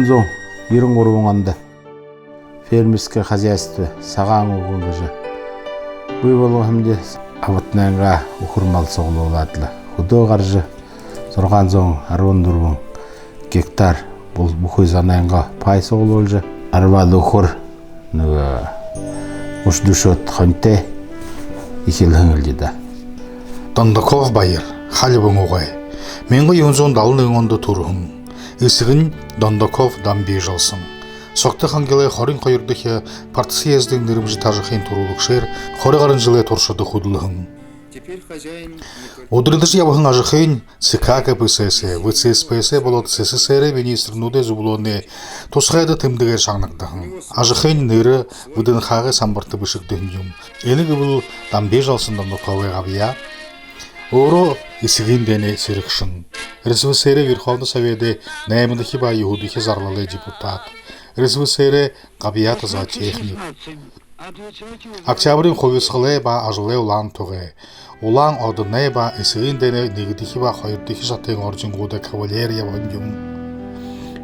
Юнзон ирэн гурван фермерское хозяйство сагаан угунгажа. Буйболго хэмдэ аватнанга ухурмал соглуулаадлаа. Хөдөө гаржа 614 гектар бул бүхий санаанга пай соглуулжа. Арвал ухур нөгөө уш дүшөт хонте ихэлхэнгэлжида. Дондоков Баир халибыңугай 1971 онд турхун эсигин Дондоков дамби жалсын. Согто-Хангил 22 дахь партсъездын нэрмжи тажихын турулукшер 20 жылы туршуды худулхын. Удырдыш явахын ажихын ЦК КПСС, ВЦСПС болот СССР министрнуде зублоне тусгайда тымдыгер шаңнагдахын. Ажихын нэрі ВДНХ-ға самбарты бішіктігін юм. Елігі бұл дамби жалсын Дондоковой ғабия. Оро исигин дене сирикшин. РСФСР Верховный Совет наемных ба иудихи зарлалы депутат. РСФСР габията за техник. Октябрин ховисхле ба ажле улан туге. Улан одне ба исигин дене нигдихи ба хайрдихи жатен оржингуда кавалерия ванжум.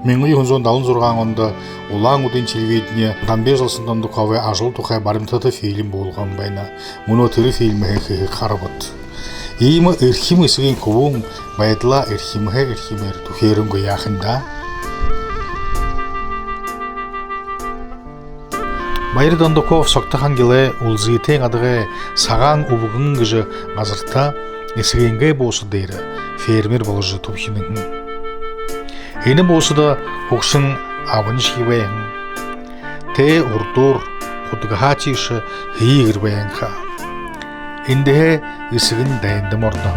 1970 онда улан удин телевидение дамби жалсын Дондоковой ажыл тухай барымтаты фильм болған байна. Муно тірі фильмі қарабыт. Иймі эрхим исигин кувун байдла эрхимер тухерунго яхында. Баир Дондоков Согто-Хангиле улзитен адыгы сагаан убугын гыжы азырта исигинге болсы дейрі фермер болжы тупхинын. Эни болсы да хукшын абыныш кибайын. Те урдур худгаха чишы хиигір байынха. Инде исигин дайындым орда.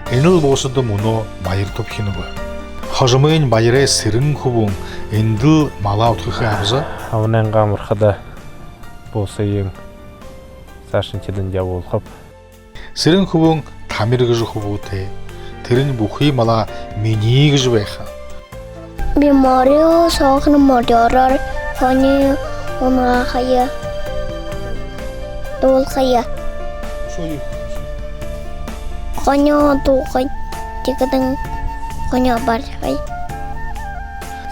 Энил болсыды муно Баир топхинуба. Хожымын Баире сирин хубун эндил мала утхихи абза. Авнанга мұрхада болса ең сашынчыдын жабы олқап. Сирин хубун тамир гыжы хубуте. Тирин бухи мала мини гыжы байха. Бимарио сағын мадярар фани онға қая. Дол қая. Қоня туған тегінің қоня бар қай.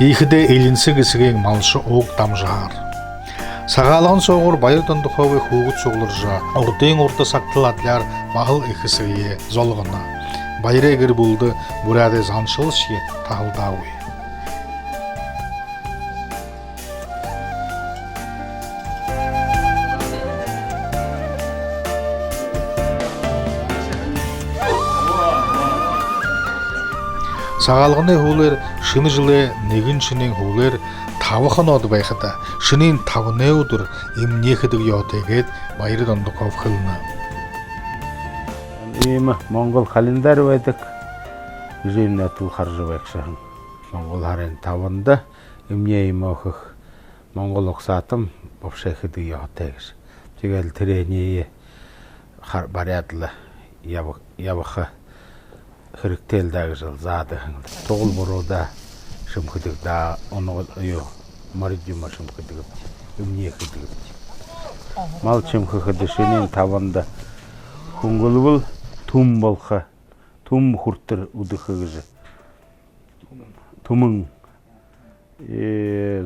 Ихіде елінсі кісіген малшы оқ дамжар. Сағалығын соғыр Баир Дондоковой хуғыт соғылыржа. Ордың орта сақтыладлар бағыл екісіге золғына. Баир егір бұлды бұрады заншыл шие тағылдауы. Сағалғыны хулер шыны жылы негін шынын хулер тавыхын оды байқыда. Шынын тавыны удыр имнехідік йотегет Баир Дондоков қылына. Емі Моңғол календар өйдік жүріне тұл қаржы байқшағын. Моңғол харен тавында имне емі оқық Моңғол оқсатым бопшайқыдық йотегіш. Тегел тіренее барядылы ябықы хіріктелдегі жыл зады. Тоғыл бұруда шымкыдық да оны маридюма шымкыдық, үмне кыдық. Мал шымкыды шенен таванда күнгілі бұл тұм болқа, тұм құрттыр ұдықы ғыжы. Тұмың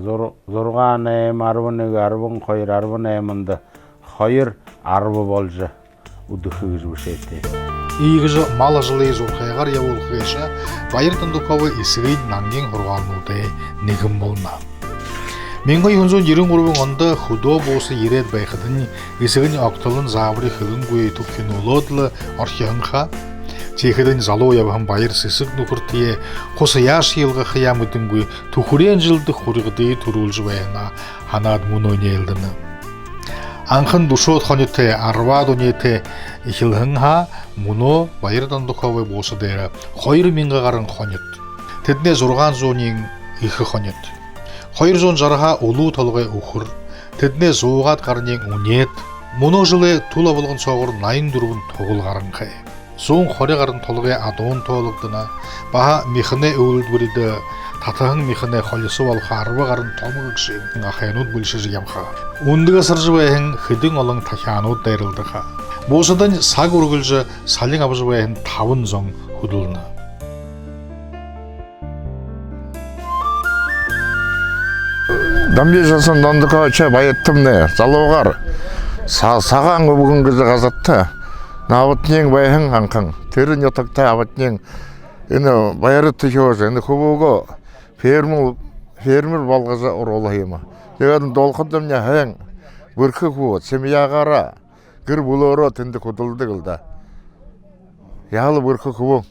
зорған әйім арвынығы арвын қойыр арвын әйімінді қойыр арвы болжы ұдықы ғыжы бұшетті. Игыжы мала жылы зорқайғар яволқыша Баир Дондоковой исігейд Нангин ұрғануды негім болна. 1920 онда худо болсы ерет байқыдың исігін оқтылын забыры қылын көй тұпкен олодылы археғынға текідің залу ябығын Баир сысық нүкіртие қосы яш елгі қиямыдың көй тұқырен жылды құрығыды тұрулжы байына ханад мұн ойнелдіні. Анхын душот хонете арва донете ихилхынха муно Баир Дондоковой болсы дейрі қойры минға қарын хонет. Тедне зорған зонин ихы хонет. Қойр зон жарға улу толғай ұқыр. Тедне зоғат қарынен унет. Муно жылы тула болғын соғыр найын дұрғын тоғыл қарын қай. Зон қоры қарын толғай адуын толықтына. Баға мехіне өйлд бұрыды. Татағын мехіне қолысы балға арва қарын томығы кшен ақайынуд бүлші ямға. Ундыға сыржы байын хыдың олың тахиануд дайрылдыға. Босыдан саг үргілжі салың абызы байын тавын зоң худылына. 남비셔서 Дондоковой че байыттымне, залуғар. Саған бүгін кізі қазатты. Навытнең байың қанқың. Терін йотақта авытнең. Ені байыры түшеуізі. Ені көбігі фермер балғызы ұролайыма. Деген долқындым не әң. Бүркі көт, семья қара. Гір бұлы тінді көділді қылда. Яғылы бүркі көбің.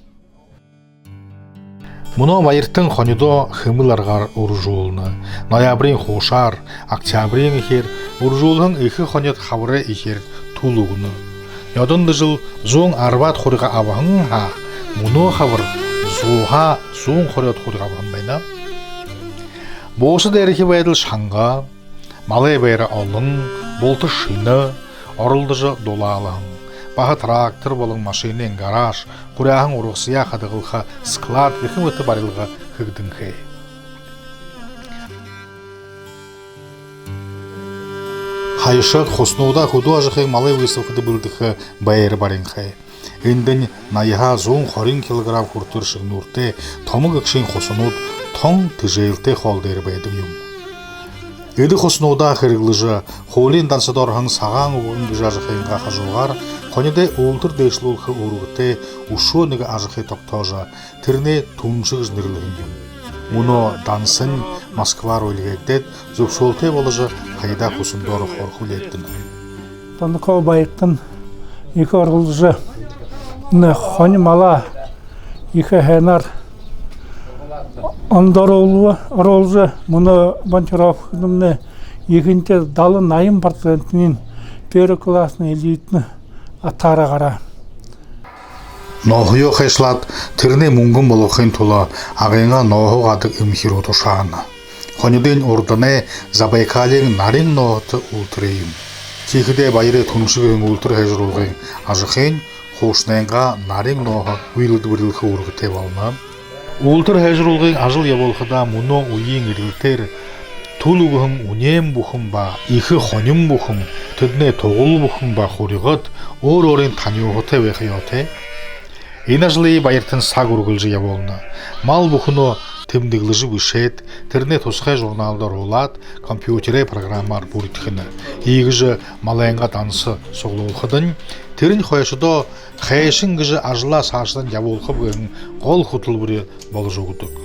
Мұны Баиртың қонидо хымыларғар ұржуылны. Ноябрин қошар, октябрин ехер, ұржуылың екі қонет қабыры ехер тулуғыны. Йодынды жыл зоң арбат қорыға абағың ха, мұны қабыр зуға зоң қорет қорыға абағын байна. Босы дәрікі байдыл шаңға, малай бәйрі олың, болты шыны, орылдыжы долалың. Бағы трактор болың машинен гараж, құряғың ұрықсыя қадығылға склад екім өті барылға хыгдың хей. Хайышық қосынуда құду ажықай малай выставкады бүлдігі бәйірі барың хей. Үндін найыға зоң 40 килограмм құртыр шығын ұрте, томы көкшен қосынуд, тоң тіжейлте қолдері бәйді үйім. Еді қосынуда қырғылыжы, қолен дансадорғың саған ұғын бұжажықайынға қажуғар, қонеде олтыр дейшілулқы ұрғыте ұшуыныға ажықай тоқтожа, тіріне тұншығыз нүрлігін. Мұны дансын Москва рөлігектет, зөпшолте болыжы қайда қосындоры қорқыл еттін. Дондоковой байыттын екі орғылыжы, қоны мала екі хэнар Ондор оролжы мұны банчаровкідімне екінші далы найым процентінен первый классный элитні атары қара. Ноғыё қайшылат тіріне мұңғын болуқын тұла ағайыңа ноғы ғадық үмхир отушағына. Қонеден ордыне Забайкален нарин ноғыты ұлтырейім. Кекіде байыры тұншығын ұлтыр ғайжыр олғын ажықын қошнайынға нарин ноғы ұйлыды бірілгі ұрғы алына. Ултыр хәжрулгын ажыл яболхыда мұны уйын ирилтер тулуғым унем бұхым ба, иқы хоним бұхым, түдіне тоғыл бұхым ба хоригыт, ор-орын таниуғыты веқиоте. Инажлы байыртын саг ургылжы яболны. Мал бұхыны тымдыглыжы вышет, тірне тосқай журналдар олат, компьютере программар буритхыны. Игыжы малайынға дансы соғылуғыдын, тірін қойшыда қайшын гыжы ажыла сашыдан яболқы бұғын қол құтыл бұры болы жоғыдық.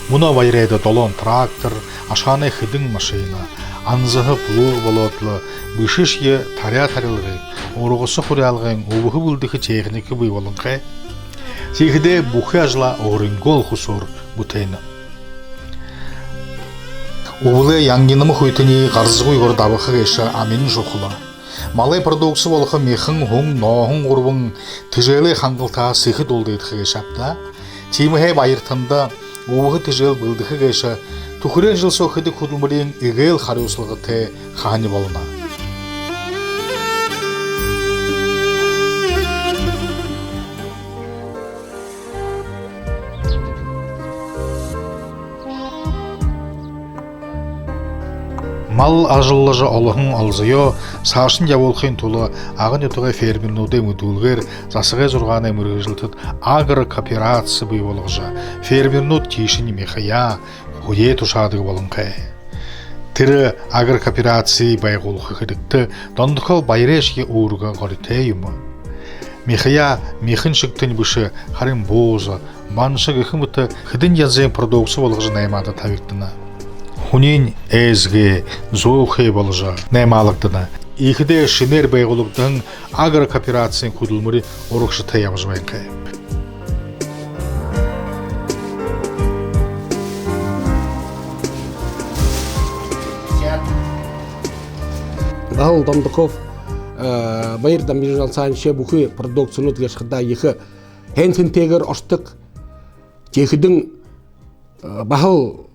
Мұна байрайды долон трактор, ашаны хыдың машина, анзығы плуг болотлы, бышыш е таря тарылғы, орғысы құралғын, обығы бұлдығы техникі бұй болынқы. Тегіде бұқы ажыла орынгол құсор бұтайны. Оғылы яңгенімі құйтыны қарзығы үйгір дабықы кеші амин жоқылы. Малай продуксы болықы мехің, хоң, ноғың ғұрбың, түжелі қаңғылта сықы долдайдығы кешапта. Тиміхе байыртында оғы түжел бұлдығы кеші тұқырен жыл соқыды күділмірен үгел қариусылығы те қаны болына. Мал ажыллыжы олығын алзыйо, сашын яболқын тұлы ағын етуға фермернуды мүділгер засығы зұрғаны мүргіжілтіт агры кооперация бұй болығжа, фермернуд тишін мехая, хуе тұшадығы болынқай. Тірі агры кооперация байғолықы қыдықты Дондоковой байрешке ұруға ғорите юмы. Мехая мехін шықтын бұшы қарым бозы, баншы ғықымыты қыдын янзен продуксы болығжы наймады тавиктіна. Хунин әзге, зоухе болыжа, нәймалықтыны. Икіде шинер байғылықтың агры кооперациян күділмірі орықшы таябыз байынқай. Бағыл Дондоков Баирдан биржал санче бүхі продукцияны өтгешқыда екі хэнтін тегір оштық текідің бағыл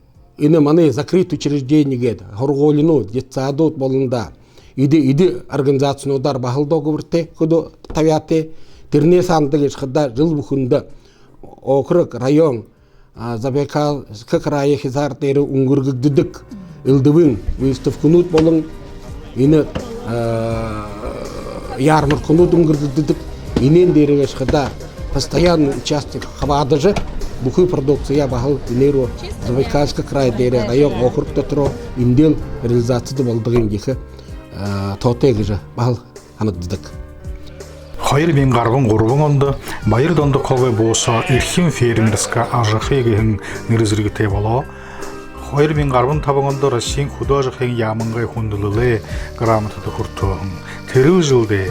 Ины маны закрыт учреждение хорголину детсадут болында иди организациядар бахыл договорте кудо тавяте тирне сандыгы шыда жыл бүхүндө округ район Забайкальского края хизартери унгургыдык ылдыбын выставкунут болың ины ярмаркунут унгургыдык инен дереге шыда постоянный участок хабадыжы бүхий продукция бахал инеро Забайкальского края дере район округ дотро индел реализацияда болдығын гехе тотег же бахал анаддык. Хайыр мен гарбын гурбун онда Баир Дондоковой Бууса ирхим фермерская ажахыгын нырзыргыте боло. Хайыр мен гарбын табыңында Россиян художехэн ямыңгай хундылылы грамотада куртуын. Терил жылды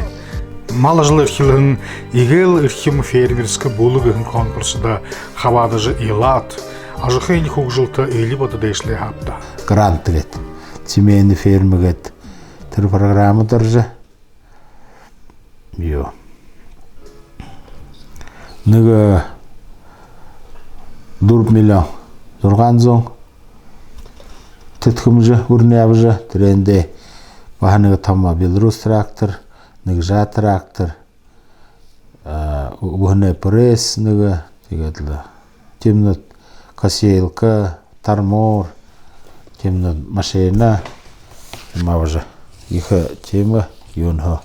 мал жыл ирхилын игел ирхим фермерская булыгын конкурсыда хавадыжы илат. Ажахын хугжилта эли бады дейшле хапта. Грант гет. Семейный фермы гет. Тэр программа дыржы. Йо. Нıgı 4 milyon durgan soň tetkimji gurnäbji trende bahanygy tamma Belarus traktor, nıgja traktor, uhne press nıgı tegedli. Temnot kosилка, tarmor, temnot машина, mavji. Iki temi yonha.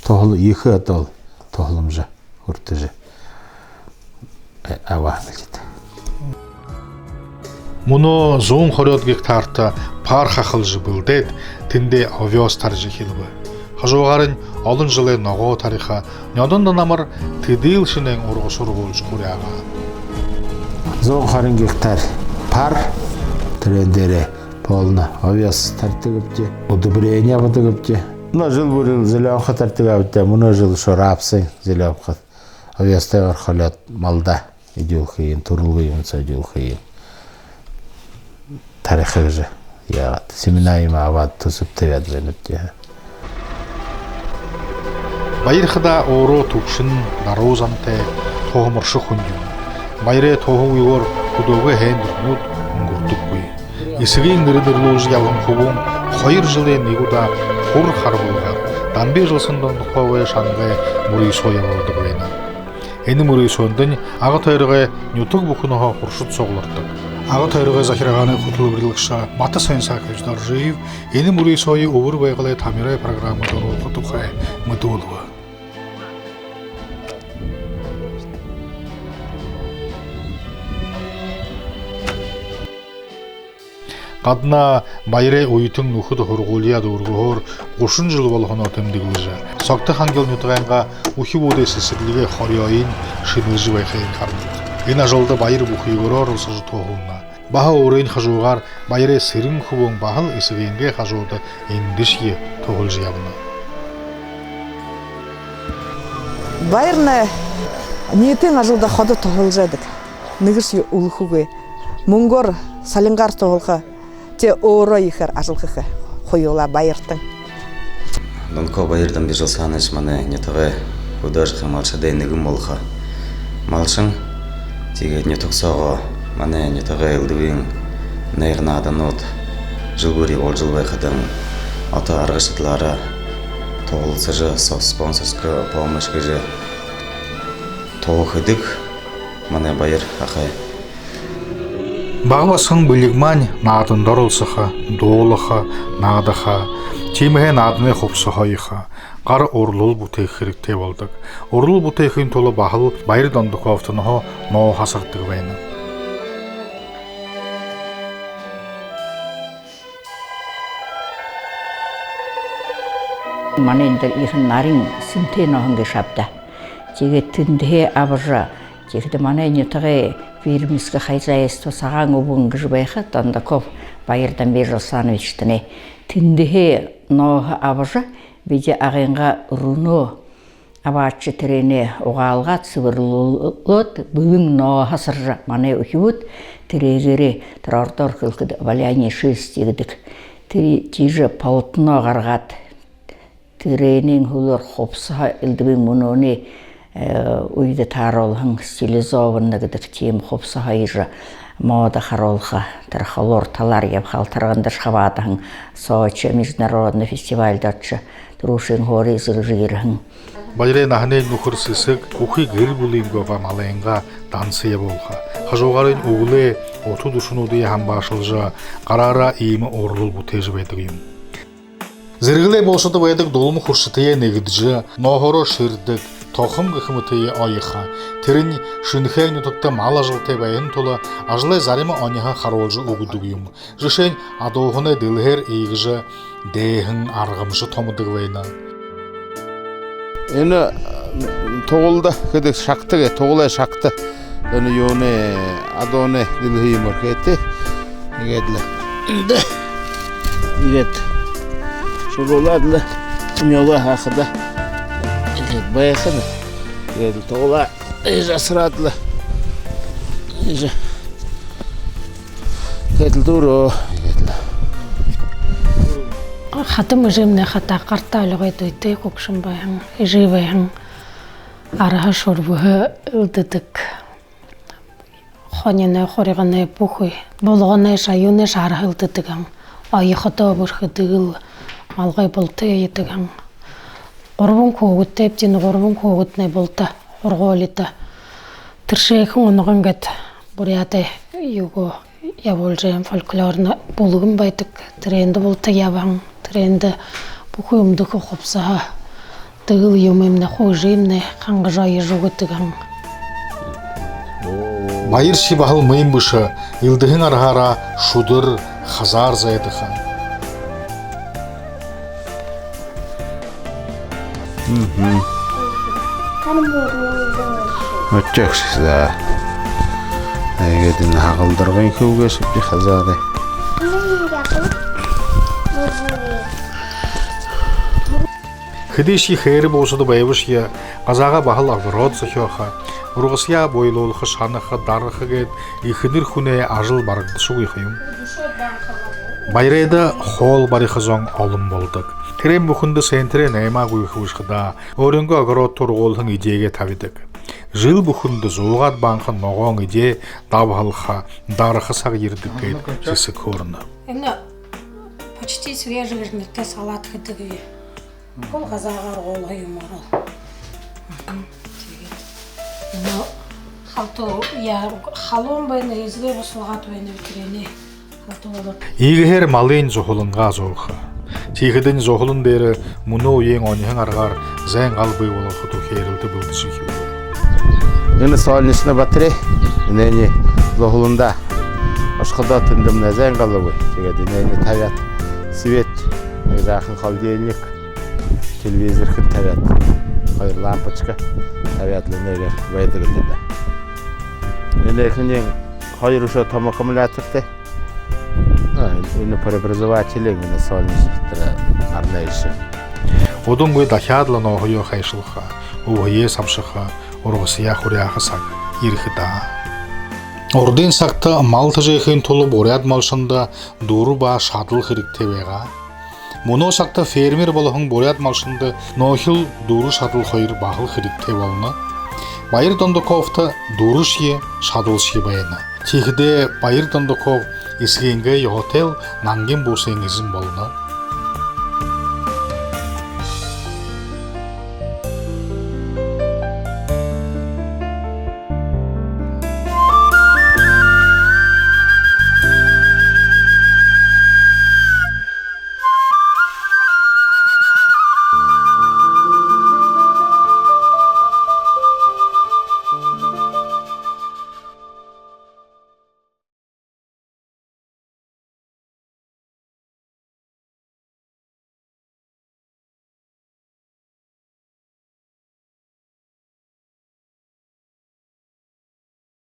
Tohlu iki atol tohlumji urtji. Муно 120 гектарта пар хахылжы былдет, тинде овёс таржы хилбы. Хажугарын олон жылы ногоо тариха, нёдон намар тидил шинен ургусур болжы куряга. 120 гектар пар трендере полна овёс тартыгыпчы, удобрение бутыгыпчы. Мына жыл бурыл зелёвха тартыгыпчы, мына жыл шорапсы зелёвха. Овёстай архалят малда. Идёлхыйын, турулгыйын, садёлхыйын. Тарихы же. Я семинайым авад тусып тевят женепте. Байырхыда оро тукшын нарозанте тоғымыршы хүндю. Байре тоғы уйгор кудогы хендірнуд ұңгұрдық бүй. Исігейн нырыдырлуыз ялғын құбың қойыр жылы негуда құр харбылғар. Данбе жылсын Дондоковой шанғай мұри соя болды бүйна. Эни мурый сондын ага тайрыгы нютук букунаға құршыт соғылырдық. Ага тайрыгы захирағаны құтылы бірлікша маты сайын сақырждар жиып, эни мурый сойы овыр байғылай тамирай программадан оқытуқай мұты олуы. Qadna Баирэ уютың нухуд хургулияд ургуhor 30 жыл болгоно темдигилже. Согто-Хангил нутганга ухи боде сесирлиге хорёин шинылжы байхайн кармык. Ена жолда Баир бухигорор сыжы тоғулна. Баха орын хажугар Баирэ сырым хубон бахыл исыгенге хажууда эндишге тоғулжы ябына. Баирна ниетен ажылда ходы тоғулжадык. Нигырши улхуге. Мунгор салингар тоғулха. Те оро ихер ажылхыхы хойула Баиртың. Дондоковой Баирдан бир жыл саныш маны нетығы художехэн малшадай нигим болха. Малшын тиге нетоксого маны нетығы илдуин нейрнадан от жылгури ол жыл байхадан ата аргышытлары тоғылсы жы спонсорская помощь жы тоғыдык маны Баир ахай. Бағласын білігман наадын дорылсыха, доолыха, наадыха, теміге наадыны қопсыха иха. Қар орлыл бұтей хирікте болдық. Орлыл бұтей хин толы бағыл Баир Дондоковтыны ноу хасырдығы байны. Манендер ихын нарин синтен оғынғы шапта. Теге түнде абыржа, тегді манайны тұғы фермерское хозяйство саған обуңғы жыбайқы Дондоков Баирдан Баир Александровичтіне тіндіге ноғы абыжы беде ағынға руно абатшы тірене оғалға цыбырлылыд бүгін ноғы хасыржа маны өкеуіт тірегері тұрардор күлкіді валяне шыз тегідік тижі паутыно ғарғат тіренен хүлір қопсыға үлдібін мұноне uyda tarolhan stilizowanna gdyk tiem хопса хайжа мода харолха тархалор талар яб халтарганда шхаватахан Сочи международный фестиваль датча трушин гори зыржирхан Баирэ нахне нухыр сысык ухи гыр булим гова маленга дансыя болха хажугарын угле оту душунуды хамбашылжа карара ийми орлул бутежи бедгим Зергле болсода бедик долму хуршытыя негиджи нохоро шырдык тоқым гыхмыты айыха. Терин шынхер нютукта мала жылты байын тола ажлай зарима аняха харолжы угудугюм. Жишен адоғыны дылхер игжы дейхін арғымшы томыдығы байына. Ені тоғылда кедек шақты, тоғылай шақты. Ені yoğunu adone dilhi markete. Негедле. Да. Негед. Шуруладлы. Нёла хақыда. Негед байқыны. Негед тоғыла. Жасырадлы. Негед. Негед дұру. Хатым жемне хата қарталығы дойты көкшім байын, жевайын, араға шорбығы үлдідік. Хонене хорығыны бұқы, болғыны шайыны жарғы үлдідігім. Айықыда бұрқыдығыл, малғай болты етігім. Орбын қоғытты, ептені орбын қоғытны болты, орғолыды. Тіршейхін ұнығын кәді, Буряты юго яволжайым фольклорны болығын байтық. Тренді болты яваң. Тренді бұқымды қоқыпсаға дығыл емімні қойжымны қанғы жайы жоғыттығын. Баир шибахыл мұйым бұшы, илдігін арғара шудыр хазар зайдыға. Өтчекшісі. Әйгедін ағылдырғын көуге шыппи хазады. Хидиши хейри болсуды байвышия, қазаға бағыл ағырот зөхиоха, ұрғысия бойлолықы шанықы дарықы кет, ихидір хүне ажыл барықты шуғы ихайым. Байрайда хол барықы зоң олым болдық. Крем бұхынды сентре найма ғуйқы ұшқыда, орынғы ағырот тұрғолың идеге тавидық. Жыл бұхынды зоғат банқы ноғоң иде дабғалға дарықы сақ ердік кет жесі көріні. Почти свежий салат хидыгы. Бұл қазағар олғы юморал. Халуын байны езге бұсылғат байны өтірені. Игер малын зоғылынға зоғылға. Тегідін зоғылын бері мұны ең оныхын арғар зәң қалбы олығы тұқ ерілді бұлды жүхі болды. Үні салынышына батыры, үні зоғылында ашқыда түндіміне зәң қалбы. Тегеді үні табят свет, жақын қалдейінік. Телевизор хин тавят, хай лампочка тавят ленеге вайдыгылда. Ленехин хай руша там аккумуляторте. Ины преобразователи, ины солнечные арнайши. Одон гой дахядлы ногою хайшылха, угое самшыха, ургысыя хуряха сак, ирхита. Орден сакта мал тажайхын толы бурят малшында дуру ба шадыл хирикте вега. Мұны сақта фермер болығын бурят малшынды нохил дуру шадыл қойыр бағыл хирикте болына. Баир Дондоковта дуру шие шадыл шие байына. Тегіде Баир Дондоков ісгенге йотел Нангин Бууса еңізін болына.